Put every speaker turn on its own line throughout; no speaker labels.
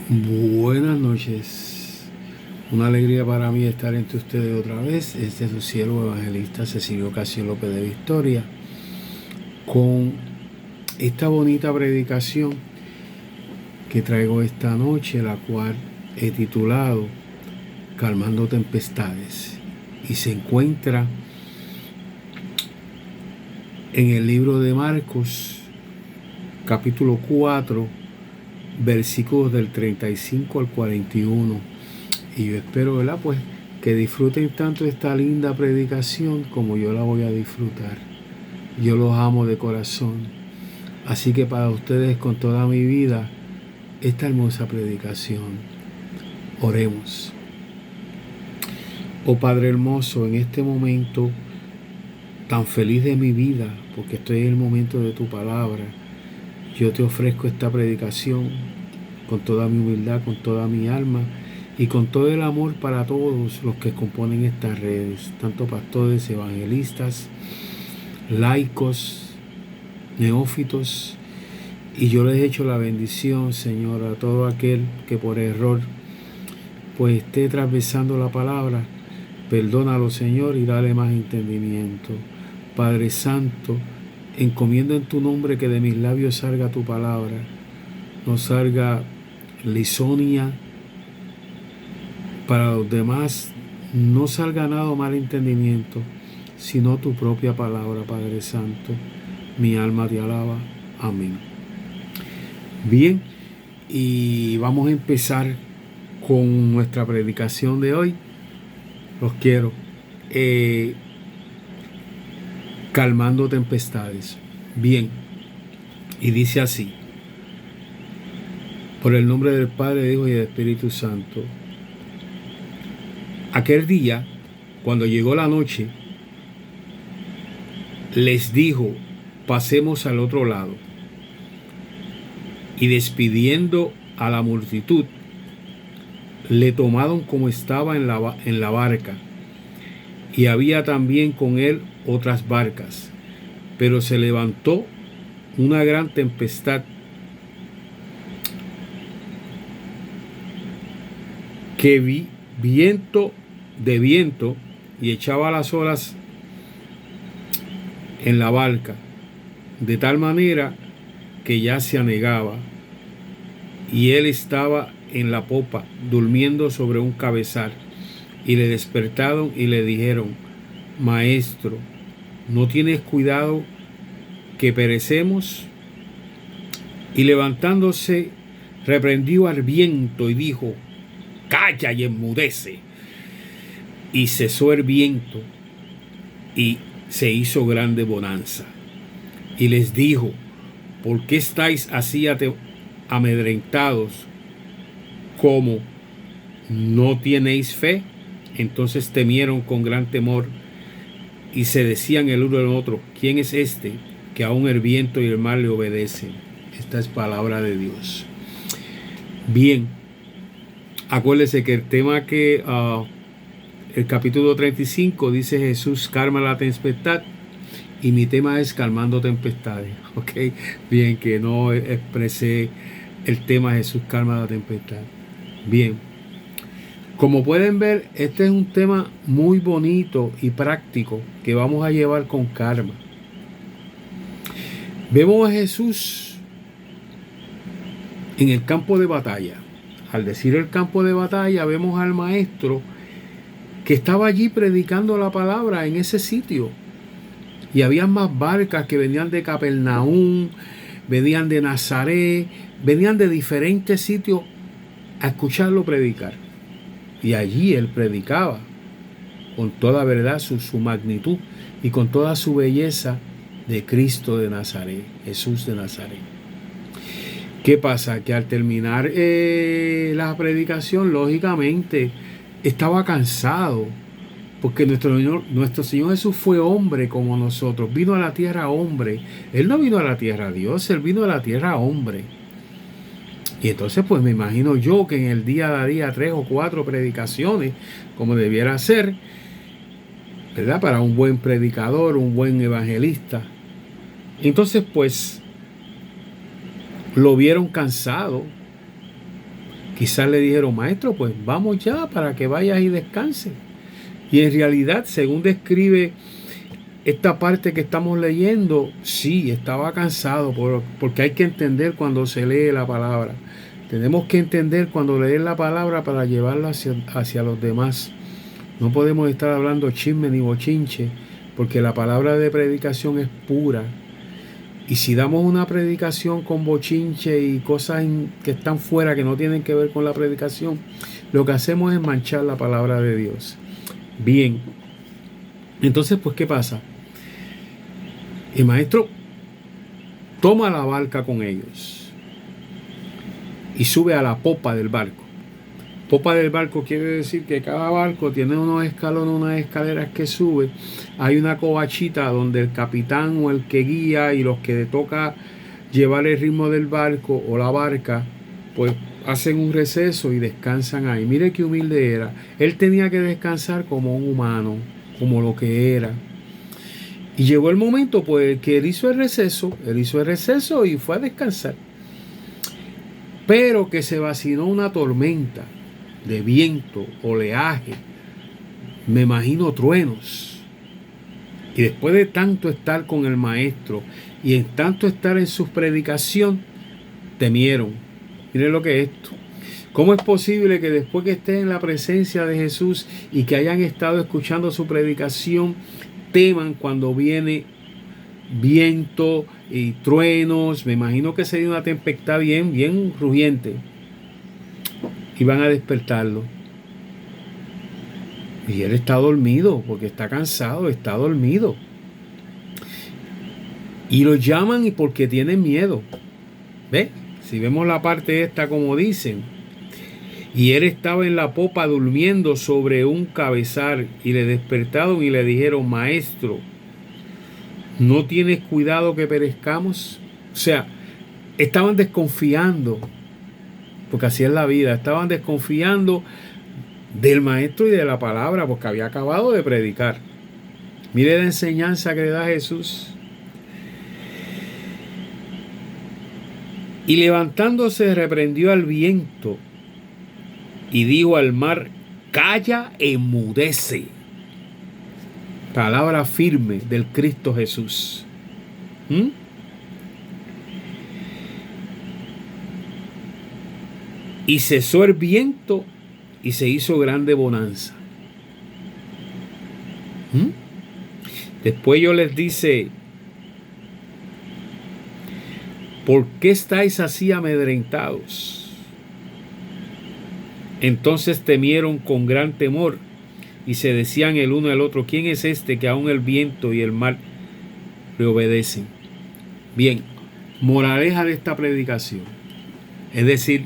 Buenas noches. Una alegría para mí estar entre ustedes otra vez. Este es su siervo evangelista Cecilio Casio López de Victoria, con esta bonita predicación que traigo esta noche, la cual he titulado Calmando Tempestades, y se encuentra en el libro de Marcos, capítulo 4, versículos del 35 al 41. Y yo espero, ¿verdad?, pues que disfruten tanto esta linda predicación como yo la voy a disfrutar. Yo los amo de corazón. Así que para ustedes, con toda mi vida, esta hermosa predicación. Oremos. Oh Padre hermoso, en este momento tan feliz de mi vida, porque estoy en el momento de tu palabra, yo te ofrezco esta predicación con toda mi humildad, con toda mi alma y con todo el amor para todos los que componen estas redes, tanto pastores, evangelistas, laicos, neófitos. Y yo les echo la bendición, Señor, a todo aquel que por error pues esté atravesando la palabra. Perdónalo, Señor, y dale más entendimiento. Padre Santo, encomiendo en tu nombre que de mis labios salga tu palabra, no salga lisonia para los demás, no salga nada mal entendimiento, sino tu propia palabra, Padre Santo. Mi alma te alaba. Amén. Bien, y vamos a empezar con nuestra predicación de hoy. Los quiero. Calmando tempestades. Bien, y dice así: por el nombre del Padre, del Hijo y del Espíritu Santo. Aquel día, cuando llegó la noche, les dijo: pasemos al otro lado. Y despidiendo a la multitud, le tomaron como estaba en la barca, y había también con él otras barcas. Pero se levantó una gran tempestad, que viento, y echaba las olas en la barca, de tal manera que ya se anegaba, y él estaba en la popa, durmiendo sobre un cabezal. Y le despertaron y le dijeron: Maestro, ¿no tienes cuidado que perecemos? Y levantándose, reprendió al viento y dijo: calla y enmudece. Y cesó el viento, y se hizo grande bonanza. Y les dijo: ¿por qué estáis así amedrentados? ¿Cómo no tenéis fe? Entonces temieron con gran temor, y se decían el uno al otro: ¿quién es este que aún el viento y el mar le obedecen? Esta es palabra de Dios. Bien, acuérdense que el tema que el capítulo 35 dice: Jesús calma la tempestad, y mi tema es calmando tempestades. Ok, bien, que no expresé el tema Jesús calma la tempestad. Bien, como pueden ver, este es un tema muy bonito y práctico que vamos a llevar con calma. Vemos a Jesús en el campo de batalla. Al decir el campo de batalla, vemos al maestro que estaba allí predicando la palabra en ese sitio. Y había más barcas que venían de Capernaum, venían de Nazaret, venían de diferentes sitios a escucharlo predicar. Y allí él predicaba con toda verdad, su magnitud y con toda su belleza de Cristo de Nazaret, Jesús de Nazaret. ¿Qué pasa? Que al terminar la predicación, lógicamente, estaba cansado, porque nuestro Señor Jesús fue hombre como nosotros, vino a la tierra hombre. Él no vino a la tierra Dios, Él vino a la tierra hombre. Y entonces pues me imagino yo que en el día daría 3 o 4 predicaciones, como debiera ser, ¿verdad? Para un buen predicador, un buen evangelista. Entonces pues lo vieron cansado, Quizás le dijeron, maestro, pues vamos ya para que vayas y descanses. Y en realidad, según describe esta parte que estamos leyendo, sí, estaba cansado, porque hay que entender cuando se lee la palabra. Tenemos que entender cuando leer la palabra para llevarla hacia los demás. No podemos estar hablando chisme ni bochinche, porque la palabra de predicación es pura. Y si damos una predicación con bochinche y cosas que están fuera, que no tienen que ver con la predicación, lo que hacemos es manchar la palabra de Dios. Bien, entonces, pues, ¿qué pasa? El maestro toma la barca con ellos y sube a la popa del barco. Popa del barco quiere decir que cada barco tiene unos escalones, unas escaleras que sube. Hay una covachita donde el capitán o el que guía y los que le toca llevar el ritmo del barco o la barca, pues hacen un receso y descansan ahí. Mire qué humilde era. Él tenía que descansar como un humano, como lo que era. Y llegó el momento, pues, que él hizo el receso y fue a descansar. Pero que se vacinó una tormenta de viento, oleaje, me imagino truenos. Y después de tanto estar con el maestro y en tanto estar en su predicación, temieron. Miren lo que es esto. ¿Cómo es posible que después que estén en la presencia de Jesús y que hayan estado escuchando su predicación, teman cuando viene viento y truenos? Me imagino que sería una tempestad bien rugiente. Y van a despertarlo. Y él está dormido, porque está cansado, está dormido. Y lo llaman y porque tienen miedo. ¿Ve? Si vemos la parte esta como dicen. Y él estaba en la popa durmiendo sobre un cabezal. Y le despertaron y le dijeron, maestro, ¿no tienes cuidado que perezcamos? O sea, estaban desconfiando. Porque así es la vida. Estaban desconfiando del maestro y de la palabra, porque había acabado de predicar. Mire la enseñanza que le da Jesús. Y levantándose reprendió al viento y dijo al mar, calla, enmudece. Palabra firme del Cristo Jesús. Y cesó el viento y se hizo grande bonanza. Después yo les dice, ¿por qué estáis así amedrentados? Entonces temieron con gran temor y se decían el uno al otro, ¿quién es este que aún el viento y el mar le obedecen? Bien, moraleja de esta predicación, es decir,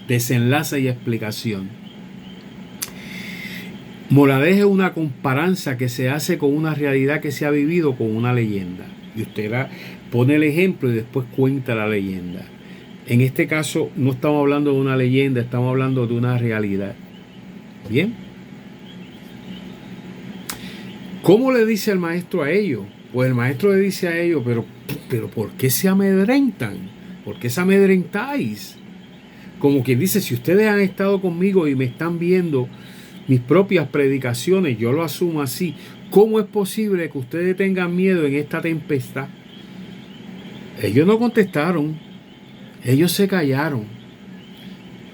desenlace y explicación. Moraleja es una comparanza que se hace con una realidad que se ha vivido con una leyenda. Y usted pone el ejemplo y después cuenta la leyenda. En este caso no estamos hablando de una leyenda, estamos hablando de una realidad. Bien. ¿Cómo le dice el maestro a ellos? Pues el maestro le dice a ellos, pero ¿por qué se amedrentan? ¿Por qué se amedrentáis? Como quien dice, si ustedes han estado conmigo y me están viendo mis propias predicaciones, yo lo asumo así. ¿Cómo es posible que ustedes tengan miedo en esta tempestad? Ellos no contestaron, ellos se callaron.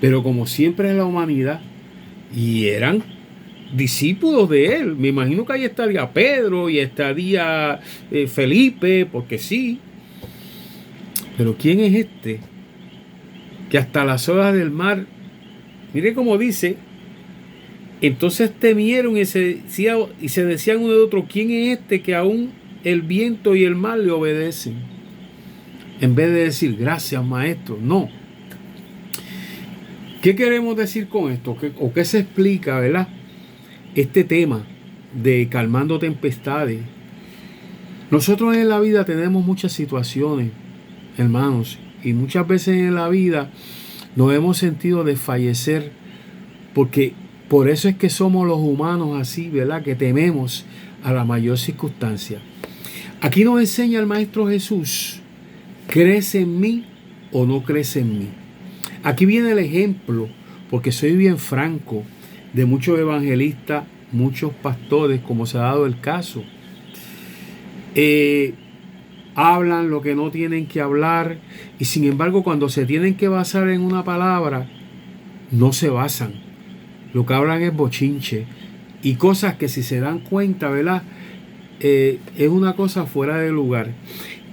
Pero como siempre en la humanidad, y eran discípulos de él, me imagino que ahí estaría Pedro y estaría Felipe, porque sí. Pero ¿quién es este? Que hasta las olas del mar, mire cómo dice, entonces temieron y se decían uno de otro, ¿quién es este que aún el viento y el mar le obedecen? En vez de decir, gracias maestro, no. ¿Qué queremos decir con esto? ¿O qué se explica, verdad? Este tema de calmando tempestades. Nosotros en la vida tenemos muchas situaciones, hermanos, y muchas veces en la vida nos hemos sentido desfallecer, porque por eso es que somos los humanos así, ¿verdad? Que tememos a la mayor circunstancia. Aquí nos enseña el Maestro Jesús, ¿crees en mí o no crees en mí? Aquí viene el ejemplo, porque soy bien franco, de muchos evangelistas, muchos pastores, como se ha dado el caso. Hablan lo que no tienen que hablar, y sin embargo cuando se tienen que basar en una palabra, no se basan. Lo que hablan es bochinche y cosas que, si se dan cuenta, ¿verdad? Es una cosa fuera de lugar.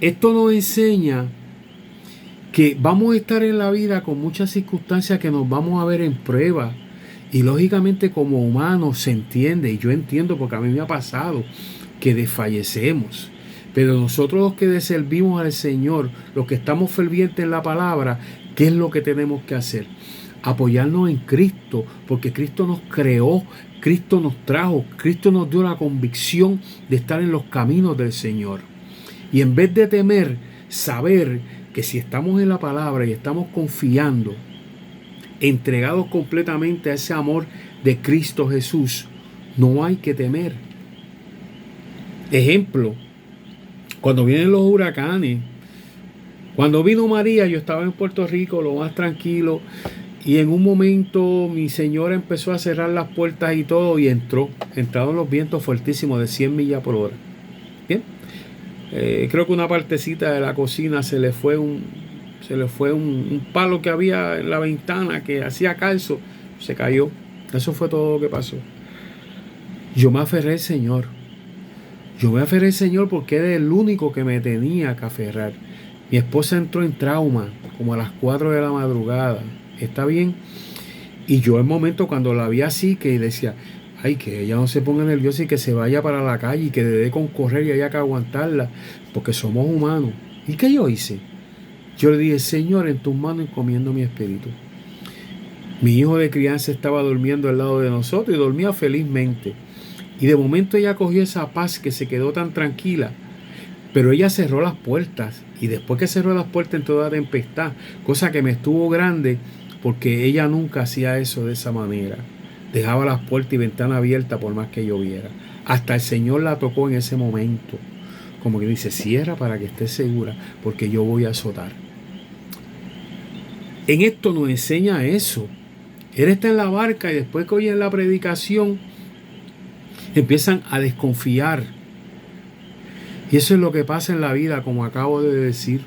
Esto nos enseña que vamos a estar en la vida con muchas circunstancias que nos vamos a ver en prueba, y lógicamente como humanos se entiende, y yo entiendo porque a mí me ha pasado que desfallecemos, pero nosotros los que servimos al Señor, los que estamos fervientes en la palabra, ¿qué es lo que tenemos que hacer? Apoyarnos en Cristo, porque Cristo nos creó, Cristo nos trajo, Cristo nos dio la convicción de estar en los caminos del Señor. Y en vez de temer, saber que si estamos en la palabra y estamos confiando, entregados completamente a ese amor de Cristo Jesús, no hay que temer. Ejemplo, cuando vienen los huracanes, cuando vino María, yo estaba en Puerto Rico, lo más tranquilo, y en un momento mi señora empezó a cerrar las puertas y todo, y entraron los vientos fuertísimos de 100 millas por hora. Bien, creo que una partecita de la cocina se le fue un palo que había en la ventana que hacía calzo, se cayó. Eso fue todo lo que pasó. Yo me aferré al Señor. Porque era el único que me tenía que aferrar. Mi esposa entró en trauma como a las 4 de la madrugada. ¿Está bien? Y yo en momento cuando la vi así, que decía, ay, que ella no se ponga nerviosa y que se vaya para la calle y que debe con correr y haya que aguantarla, porque somos humanos. ¿Y qué yo hice? Yo le dije, Señor, en tus manos encomiendo mi espíritu. Mi hijo de crianza estaba durmiendo al lado de nosotros y dormía felizmente. Y de momento ella cogió esa paz, que se quedó tan tranquila. Pero ella cerró las puertas. Y después que cerró las puertas entró la tempestad. Cosa que me estuvo grande, porque ella nunca hacía eso de esa manera. Dejaba las puertas y ventanas abiertas por más que lloviera. Hasta el Señor la tocó en ese momento. Como que dice, cierra para que estés segura, porque yo voy a azotar. En esto nos enseña eso. Él está en la barca y después que oyen la predicación, empiezan a desconfiar. Y eso es lo que pasa en la vida, como acabo de decir.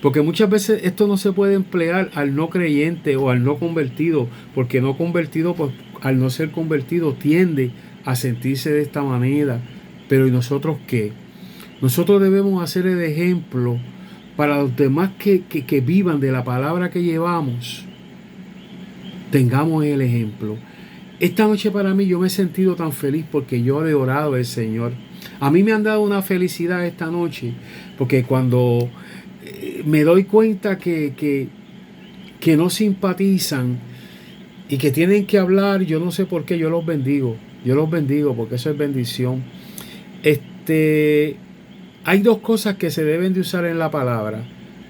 Porque muchas veces esto no se puede emplear al no creyente o al no convertido, porque no convertido, pues al no ser convertido, tiende a sentirse de esta manera. Pero ¿y nosotros qué? Nosotros debemos hacer el ejemplo para los demás que vivan de la palabra que llevamos. Tengamos el ejemplo. Esta noche para mí yo me he sentido tan feliz porque yo he orado al Señor. A mí me han dado una felicidad esta noche, porque cuando me doy cuenta que no simpatizan y que tienen que hablar, yo no sé por qué, yo los bendigo porque eso es bendición. Hay dos cosas que se deben de usar en la palabra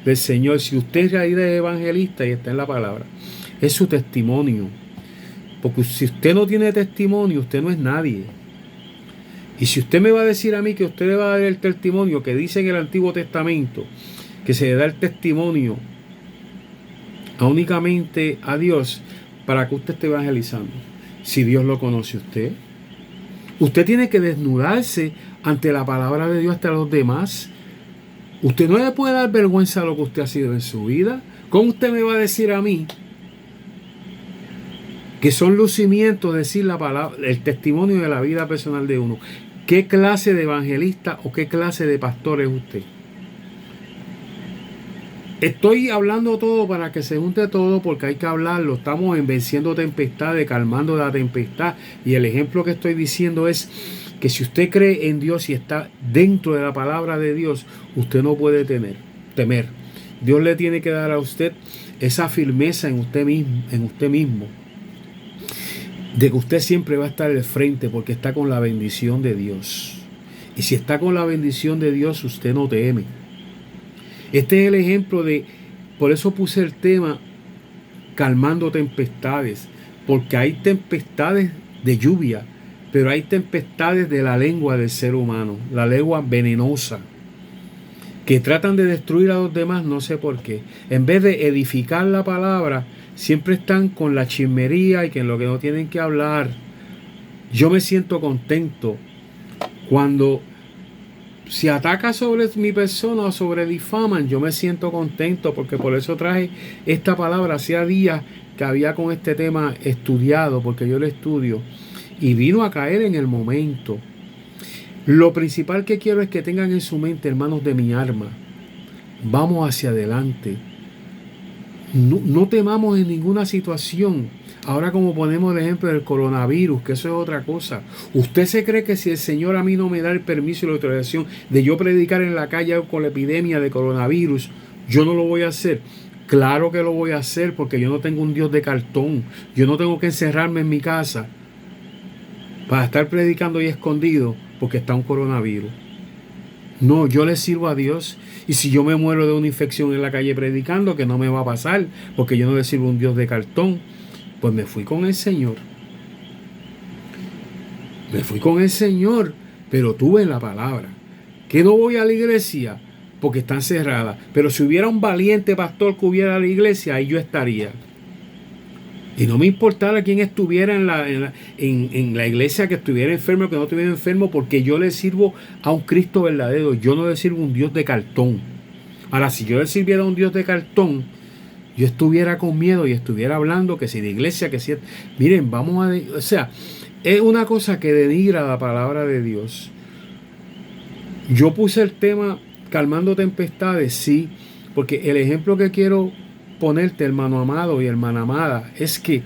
del Señor. Si usted en realidad es evangelista y está en la palabra, es su testimonio. Porque si usted no tiene testimonio, usted no es nadie. Y si usted me va a decir a mí que usted le va a dar el testimonio que dice en el Antiguo Testamento, que se le da el testimonio únicamente a Dios, para que usted esté evangelizando. Si Dios lo conoce usted tiene que desnudarse ante la palabra de Dios hasta los demás. Usted no le puede dar vergüenza a lo que usted ha sido en su vida. ¿Cómo usted me va a decir a mí que son lucimientos decir la palabra, el testimonio de la vida personal de uno? ¿Qué clase de evangelista o qué clase de pastor es usted? Estoy hablando todo para que se junte todo, porque hay que hablarlo. Estamos en venciendo tempestades, calmando la tempestad. Y el ejemplo que estoy diciendo es que si usted cree en Dios y está dentro de la palabra de Dios, usted no puede temer. Dios le tiene que dar a usted esa firmeza en usted mismo, de que usted siempre va a estar al frente porque está con la bendición de Dios. Y si está con la bendición de Dios, usted no teme. Este es el ejemplo por eso puse el tema calmando tempestades, porque hay tempestades de lluvia, pero hay tempestades de la lengua del ser humano, la lengua venenosa, que tratan de destruir a los demás, no sé por qué. En vez de edificar la palabra, siempre están con la chismería y que en lo que no tienen que hablar. Yo me siento contento cuando se ataca sobre mi persona o sobre difaman. Yo me siento contento porque por eso traje esta palabra. Hacía días que había con este tema estudiado, porque yo lo estudio, y vino a caer en el momento. Lo principal que quiero es que tengan en su mente, hermanos de mi alma, vamos hacia adelante. No temamos en ninguna situación. Ahora, como ponemos el ejemplo del coronavirus, que eso es otra cosa. ¿Usted se cree que si el Señor a mí no me da el permiso y la autorización de yo predicar en la calle con la epidemia de coronavirus, yo no lo voy a hacer? Claro que lo voy a hacer, porque yo no tengo un Dios de cartón. Yo no tengo que encerrarme en mi casa para estar predicando y escondido porque está un coronavirus. No, yo le sirvo a Dios. Y si yo me muero de una infección en la calle predicando, que no me va a pasar, porque yo no le sirvo a un Dios de cartón, pues me fui con el Señor. Me fui con el Señor, pero tuve la palabra. Que no voy a la iglesia porque están cerradas. Pero si hubiera un valiente pastor que hubiera a la iglesia, ahí yo estaría. Y no me importara quién estuviera en la iglesia, que estuviera enfermo o que no estuviera enfermo, porque yo le sirvo a un Cristo verdadero. Yo no le sirvo a un Dios de cartón. Ahora, si yo le sirviera a un Dios de cartón, yo estuviera con miedo y estuviera hablando que si de iglesia, que si... Miren, o sea, es una cosa que denigra la palabra de Dios. Yo puse el tema calmando tempestades, sí, porque el ejemplo que quiero ponerte, hermano amado y hermana amada, es que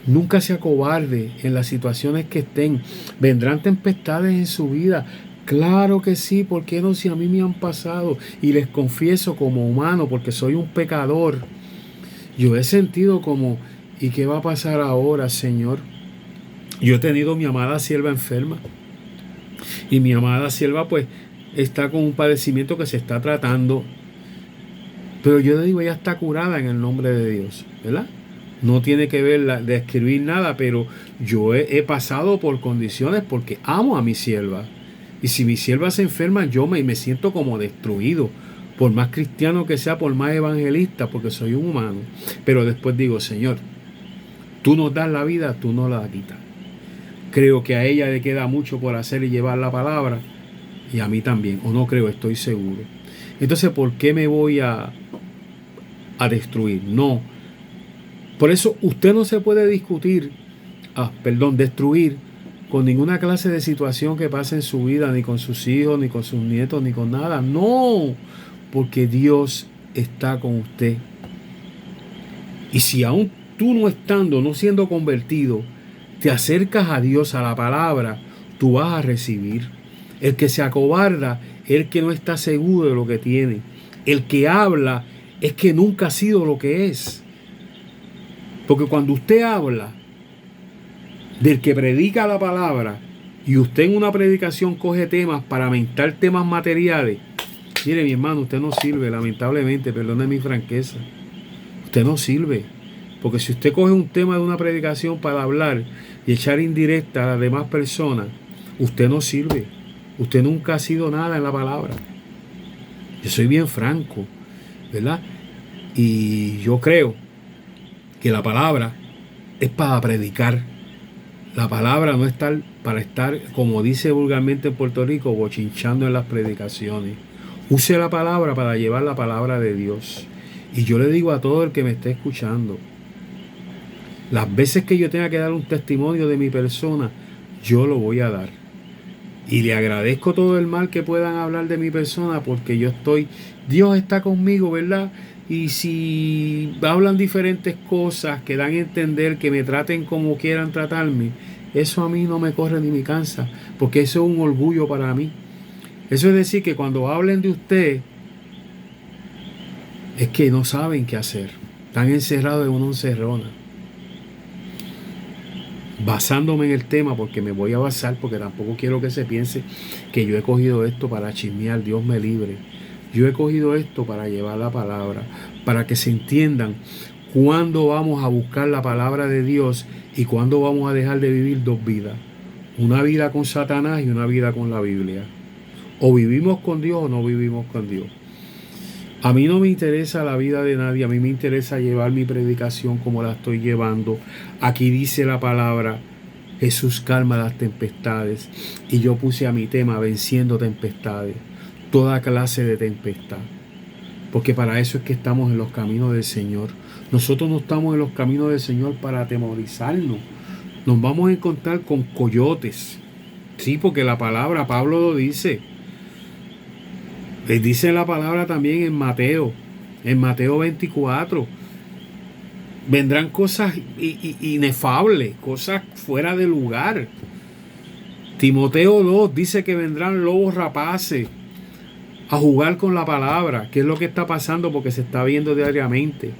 nunca se acobarde en las situaciones que estén. Vendrán tempestades en su vida, claro que sí. ¿Por qué no? Si a mí me han pasado, y les confieso como humano, porque soy un pecador, yo he sentido como, ¿y qué va a pasar ahora, Señor? Yo he tenido mi amada sierva enferma, y mi amada sierva pues está con un padecimiento que se está tratando. Pero yo le digo, ella está curada en el nombre de Dios, ¿verdad? No tiene que ver de escribir nada, pero yo he pasado por condiciones porque amo a mi sierva. Y si mi sierva se enferma, yo me siento como destruido. Por más cristiano que sea, por más evangelista, porque soy un humano. Pero después digo, Señor, tú nos das la vida, tú no la quitas. Creo que a ella le queda mucho por hacer y llevar la palabra, y a mí también. O no creo, estoy seguro. Entonces, ¿por qué me voy a destruir? No. Por eso usted no se puede destruir con ninguna clase de situación que pase en su vida, ni con sus hijos, ni con sus nietos, ni con nada. No, porque Dios está con usted. Y si aún tú no siendo convertido, te acercas a Dios, a la palabra, tú vas a recibir. El que se acobarda es el que no está seguro de lo que tiene. El que habla es que nunca ha sido lo que es. Porque cuando usted habla del que predica la palabra, y usted en una predicación coge temas para aumentar temas materiales, mire, mi hermano, usted no sirve, lamentablemente, perdone mi franqueza. Usted no sirve. Porque si usted coge un tema de una predicación para hablar y echar indirecta a las demás personas, usted no sirve. Usted nunca ha sido nada en la palabra. Yo soy bien franco, ¿verdad? Y yo creo que la palabra es para predicar. La palabra no es para estar, como dice vulgarmente en Puerto Rico, bochinchando en las predicaciones. Use la palabra para llevar la palabra de Dios. Y yo le digo a todo el que me esté escuchando, las veces que yo tenga que dar un testimonio de mi persona, yo lo voy a dar. Y le agradezco todo el mal que puedan hablar de mi persona, porque Dios está conmigo, ¿verdad? Y si hablan diferentes cosas que dan a entender que me traten como quieran tratarme, eso a mí no me corre ni me cansa, porque eso es un orgullo para mí. Eso es decir, que cuando hablen de usted, es que no saben qué hacer. Están encerrados en una encerrona. Basándome en el tema, porque me voy a basar, porque tampoco quiero que se piense que yo he cogido esto para chismear, Dios me libre. Yo he cogido esto para llevar la palabra, para que se entiendan cuándo vamos a buscar la palabra de Dios y cuándo vamos a dejar de vivir dos vidas. Una vida con Satanás y una vida con la Biblia. O vivimos con Dios o no vivimos con Dios. A mí no me interesa la vida de nadie, a mí me interesa llevar mi predicación como la estoy llevando. Aquí dice la palabra, Jesús calma las tempestades. Y yo puse a mi tema, venciendo tempestades, toda clase de tempestad. Porque para eso es que estamos en los caminos del Señor. Nosotros no estamos en los caminos del Señor para atemorizarnos. Nos vamos a encontrar con coyotes. Sí, porque la palabra, Pablo lo dice. Dice la palabra también en Mateo 24. Vendrán cosas inefables, cosas fuera de lugar. Timoteo 2 dice que vendrán lobos rapaces a jugar con la palabra, que es lo que está pasando porque se está viendo diariamente.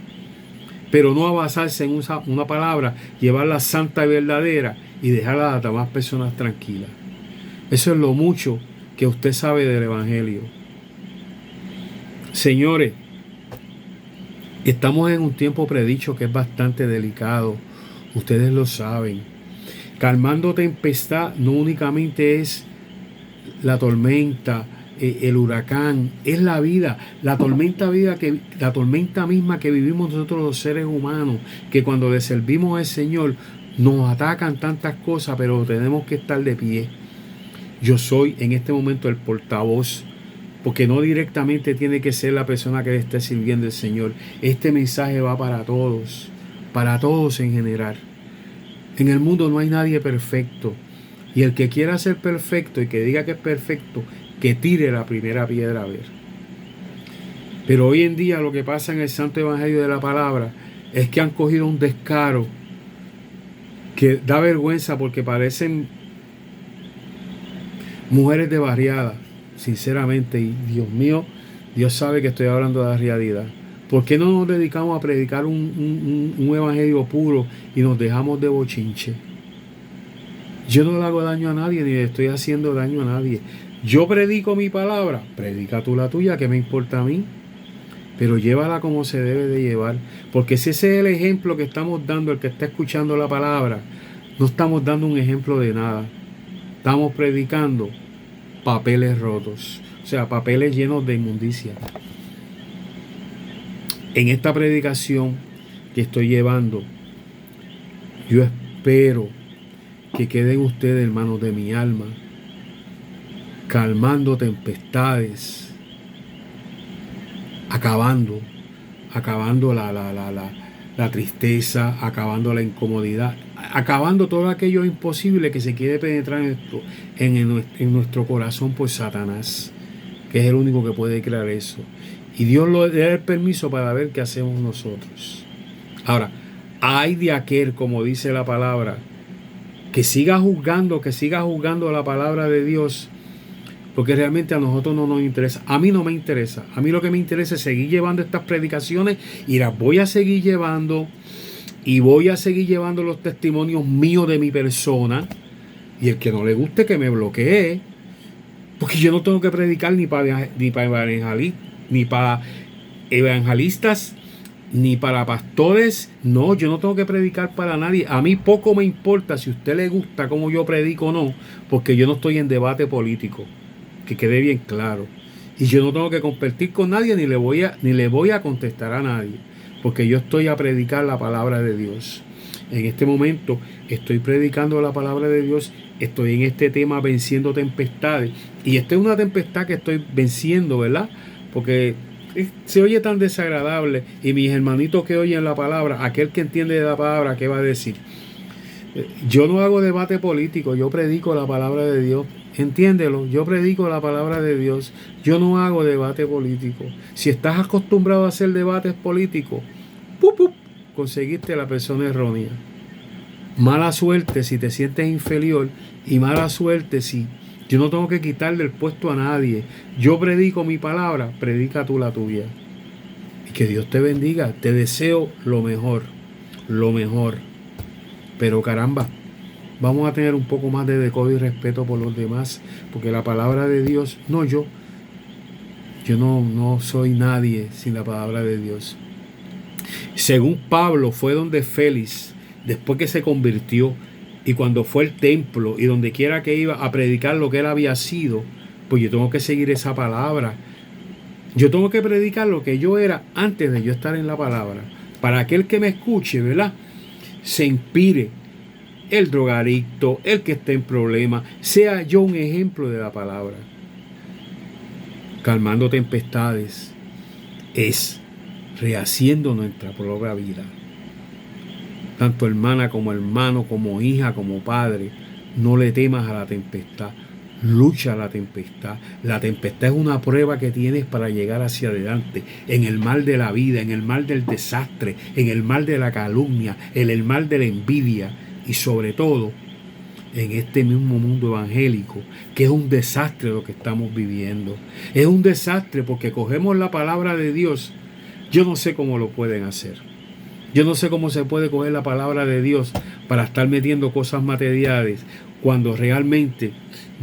Pero no a basarse en una palabra, llevarla santa y verdadera y dejar a las demás personas tranquilas. Eso es lo mucho que usted sabe del Evangelio. Señores, estamos en un tiempo predicho que es bastante delicado. Ustedes lo saben. Calmando tempestad no únicamente es la tormenta, el huracán, es la vida, la tormenta misma que vivimos nosotros los seres humanos, que cuando le servimos al Señor nos atacan tantas cosas, pero tenemos que estar de pie. Yo soy en este momento el portavoz, porque no directamente tiene que ser la persona que le esté sirviendo el Señor. Este mensaje va para todos en general. En el mundo no hay nadie perfecto. Y el que quiera ser perfecto y que diga que es perfecto, que tire la primera piedra a ver. Pero hoy en día lo que pasa en el Santo Evangelio de la Palabra es que han cogido un descaro que da vergüenza porque parecen mujeres de barriada, sinceramente. Y Dios mío, Dios sabe que estoy hablando de la realidad. ¿Por qué no nos dedicamos a predicar un evangelio puro y nos dejamos de bochinche? Yo no le hago daño a nadie, ni le estoy haciendo daño a nadie. Yo predico mi palabra, predica tú la tuya, que me importa a mí. Pero llévala como se debe de llevar. Porque si ese es el ejemplo que estamos dando, el que está escuchando la palabra, no estamos dando un ejemplo de nada. Estamos predicando papeles rotos, o sea, papeles llenos de inmundicia. En esta predicación que estoy llevando, yo espero que queden ustedes, hermanos de mi alma, calmando tempestades, acabando la tristeza, acabando la incomodidad, acabando todo aquello imposible que se quiere penetrar en nuestro corazón por Satanás, que es el único que puede crear eso. Y Dios le da el permiso para ver qué hacemos nosotros. Ahora, hay de aquel, como dice la palabra, que siga juzgando la palabra de Dios, porque realmente a nosotros no nos interesa. A mí no me interesa. A mí lo que me interesa es seguir llevando estas predicaciones y las voy a seguir llevando, y voy a seguir llevando los testimonios míos de mi persona, y el que no le guste que me bloquee, porque yo no tengo que predicar ni para evangelistas, ni para pastores. No, yo no tengo que predicar para nadie. A mí poco me importa si a usted le gusta cómo yo predico o no, porque yo no estoy en debate político, que quede bien claro. Y yo no tengo que competir con nadie, ni le voy a contestar a nadie, porque yo estoy a predicar la palabra de Dios. En este momento estoy predicando la palabra de Dios. Estoy en este tema venciendo tempestades. Y esta es una tempestad que estoy venciendo, ¿verdad? Porque se oye tan desagradable. Y mis hermanitos que oyen la palabra, aquel que entiende de la palabra, ¿qué va a decir? Yo no hago debate político, yo predico la palabra de Dios. Entiéndelo, yo predico la palabra de Dios. Yo no hago debate político. Si estás acostumbrado a hacer debates políticos, conseguiste la persona errónea. Mala suerte si te sientes inferior, y mala suerte si yo no tengo que quitarle el puesto a nadie. Yo predico mi palabra, predica tú la tuya. Y que Dios te bendiga. Te deseo lo mejor. Pero caramba, vamos a tener un poco más de decoro y respeto por los demás, porque la palabra de Dios, yo no soy nadie sin la palabra de Dios. Según Pablo, fue donde Félix, después que se convirtió, y cuando fue al templo y donde quiera que iba a predicar lo que él había sido, pues yo tengo que seguir esa palabra. Yo tengo que predicar lo que yo era antes de yo estar en la palabra. Para aquel que me escuche, ¿verdad? Se inspire. El drogadicto, el que esté en problemas, sea yo un ejemplo de la palabra. Calmando tempestades es rehaciendo nuestra propia vida. Tanto hermana como hermano, como hija, como padre, no le temas a la tempestad. Lucha la tempestad. La tempestad es una prueba que tienes para llegar hacia adelante. En el mal de la vida, en el mal del desastre, en el mal de la calumnia, en el mal de la envidia y sobre todo en este mismo mundo evangélico, que es un desastre lo que estamos viviendo. Es un desastre porque cogemos la palabra de Dios. Yo no sé cómo lo pueden hacer. Yo no sé cómo se puede coger la palabra de Dios para estar metiendo cosas materiales cuando realmente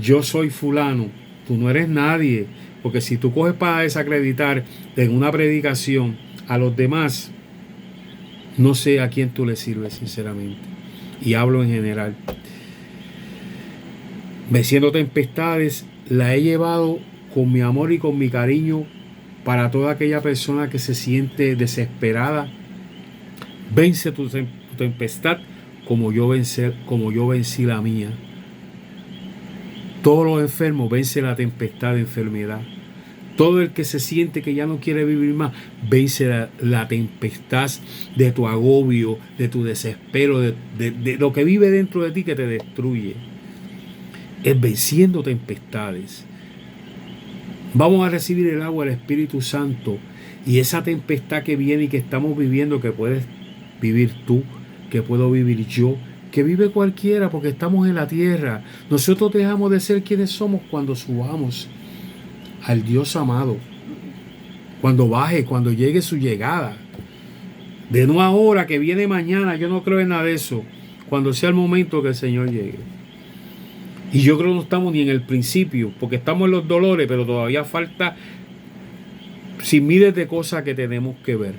yo soy fulano, tú no eres nadie. Porque si tú coges para desacreditar en una predicación a los demás, no sé a quién tú le sirves sinceramente. Y hablo en general. Venciendo tempestades, la he llevado con mi amor y con mi cariño para toda aquella persona que se siente desesperada. Vence tu tempestad como yo vencí la mía. Todos los enfermos vence la tempestad de enfermedad. Todo el que se siente que ya no quiere vivir más, vence la tempestad de tu agobio, de tu desespero, de lo que vive dentro de ti que te destruye. Es venciendo tempestades. Vamos a recibir el agua del Espíritu Santo y esa tempestad que viene y que estamos viviendo, que puedes vivir tú, que puedo vivir yo, que vive cualquiera, porque estamos en la tierra. Nosotros dejamos de ser quienes somos cuando subamos al Dios amado, cuando baje, cuando llegue su llegada. De no ahora, que viene mañana, yo no creo en nada de eso. Cuando sea el momento que el Señor llegue. Y yo creo que no estamos ni en el principio, porque estamos en los dolores, pero todavía falta sin miles de cosas que tenemos que ver.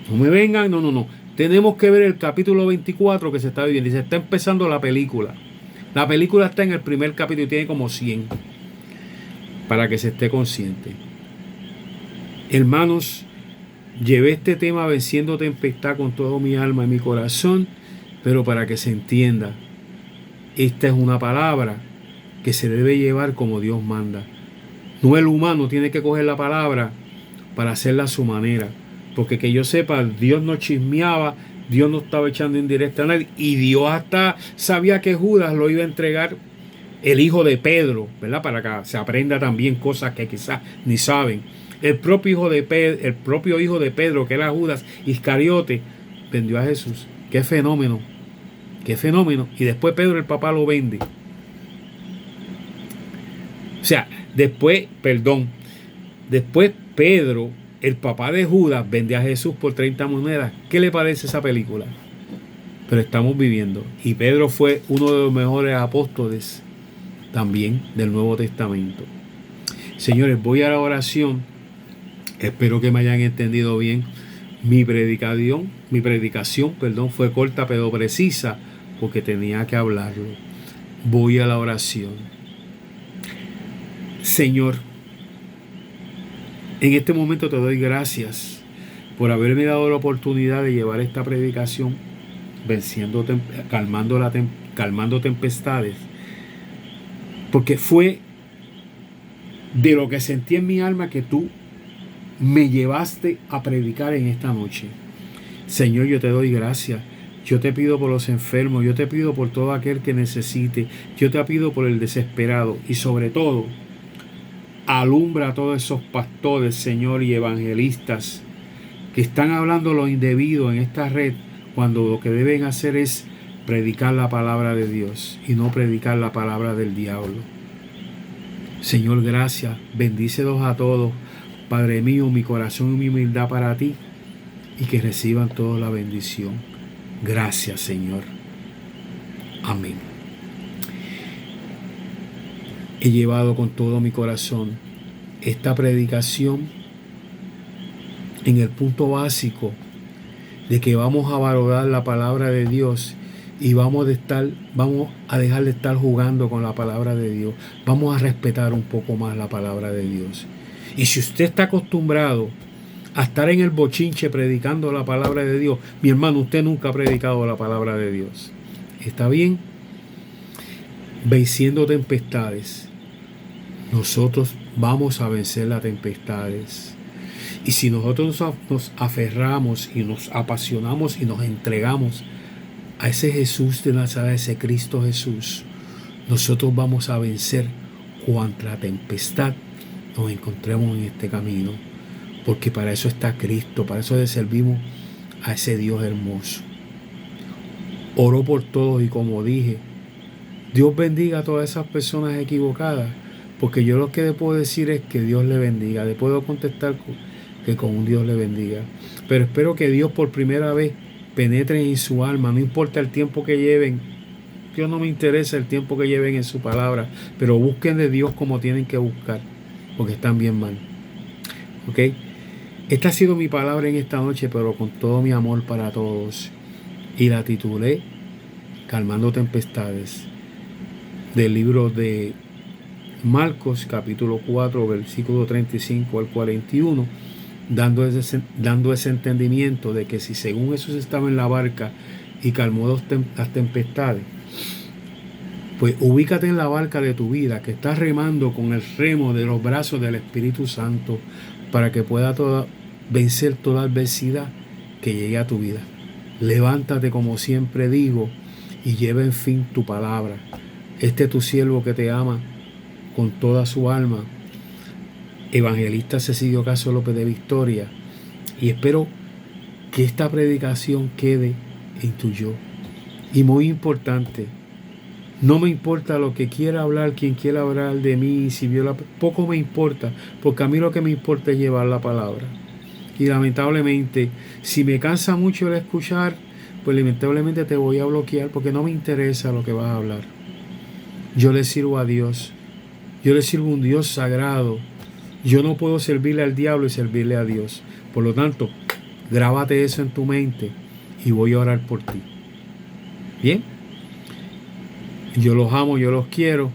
No me vengan, no. Tenemos que ver el capítulo 24 que se está viviendo. Y se está empezando la película. La película está en el primer capítulo y tiene como 100. Para que se esté consciente. Hermanos, llevé este tema venciendo tempestad con todo mi alma y mi corazón, pero para que se entienda, esta es una palabra que se debe llevar como Dios manda. No el humano tiene que coger la palabra para hacerla a su manera. Porque que yo sepa, Dios no chismeaba, Dios no estaba echando indirecta a nadie. Y Dios hasta sabía que Judas lo iba a entregar, el hijo de Pedro, ¿verdad? Para que se aprenda también cosas que quizás ni saben. El propio hijo de Pedro, que era Judas Iscariote, vendió a Jesús. ¡Qué fenómeno! ¡Qué fenómeno! Y después Pedro, el papá, lo vende. O sea, después Pedro, el papá de Judas, vende a Jesús por 30 monedas. ¿Qué le parece esa película? Pero estamos viviendo. Y Pedro fue uno de los mejores apóstoles también del Nuevo Testamento. Señores, voy a la oración. Espero que me hayan entendido bien. Mi predicación, fue corta pero precisa porque tenía que hablarlo. Voy a la oración. Señor, en este momento te doy gracias por haberme dado la oportunidad de llevar esta predicación calmando tempestades, porque fue de lo que sentí en mi alma que tú me llevaste a predicar en esta noche. Señor, yo te doy gracias. Yo te pido por los enfermos, yo te pido por todo aquel que necesite, yo te pido por el desesperado y sobre todo alumbra a todos esos pastores, Señor, y evangelistas que están hablando lo indebido en esta red, cuando lo que deben hacer es predicar la palabra de Dios y no predicar la palabra del diablo. Señor, gracias. Bendícelos a todos. Padre mío, mi corazón y mi humildad para ti, y que reciban toda la bendición. Gracias, Señor. Amén. He llevado con todo mi corazón esta predicación en el punto básico de que vamos a valorar la palabra de Dios y vamos a dejar de estar jugando con la palabra de Dios. Vamos a respetar un poco más la palabra de Dios. Y si usted está acostumbrado a estar en el bochinche predicando la palabra de Dios, mi hermano, usted nunca ha predicado la palabra de Dios. ¿Está bien? Venciendo tempestades. Nosotros vamos a vencer las tempestades. Y si nosotros nos aferramos y nos apasionamos y nos entregamos a ese Jesús de Nazaret, ese Cristo Jesús, nosotros vamos a vencer cuanta tempestad nos encontremos en este camino. Porque para eso está Cristo, para eso le servimos a ese Dios hermoso. Oro por todos y como dije, Dios bendiga a todas esas personas equivocadas, porque yo lo que le puedo decir es que Dios le bendiga. Le puedo contestar que con un Dios le bendiga. Pero espero que Dios por primera vez penetre en su alma, no importa el tiempo que lleven. Dios no me interesa el tiempo que lleven en su palabra, pero busquen de Dios como tienen que buscar, porque están bien mal. ¿Ok? Esta ha sido mi palabra en esta noche, pero con todo mi amor para todos. Y la titulé Calmando Tempestades, del libro de Marcos, capítulo 4, versículo 35 al 41, dando ese entendimiento de que si según Jesús estaba en la barca y calmó las tempestades, pues ubícate en la barca de tu vida, que estás remando con el remo de los brazos del Espíritu Santo, para que pueda vencer toda adversidad que llegue a tu vida. Levántate, como siempre digo, y lleva en fin tu palabra. Este es tu siervo que te ama con toda su alma, Evangelista Cecilio Caso López de Victoria, y espero que esta predicación quede en tu yo. Y muy importante, no me importa lo que quiera hablar, quien quiera hablar de mí, si viola, poco me importa, porque a mí lo que me importa es llevar la palabra. Y lamentablemente, si me cansa mucho el escuchar, pues lamentablemente te voy a bloquear, porque no me interesa lo que vas a hablar. Yo le sirvo a Dios. Yo le sirvo a un Dios sagrado. Yo no puedo servirle al diablo y servirle a Dios. Por lo tanto, grábate eso en tu mente y voy a orar por ti. ¿Bien? Yo los amo, yo los quiero.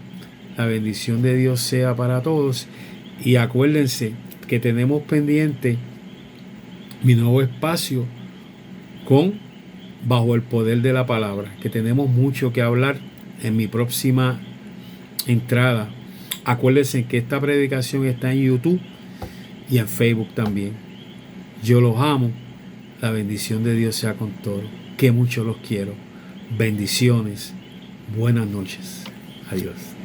La bendición de Dios sea para todos. Y acuérdense que tenemos pendiente mi nuevo espacio con Bajo el Poder de la Palabra, que tenemos mucho que hablar en mi próxima entrada. Acuérdense que esta predicación está en YouTube y en Facebook también. Yo los amo. La bendición de Dios sea con todos. Que mucho los quiero. Bendiciones. Buenas noches. Adiós.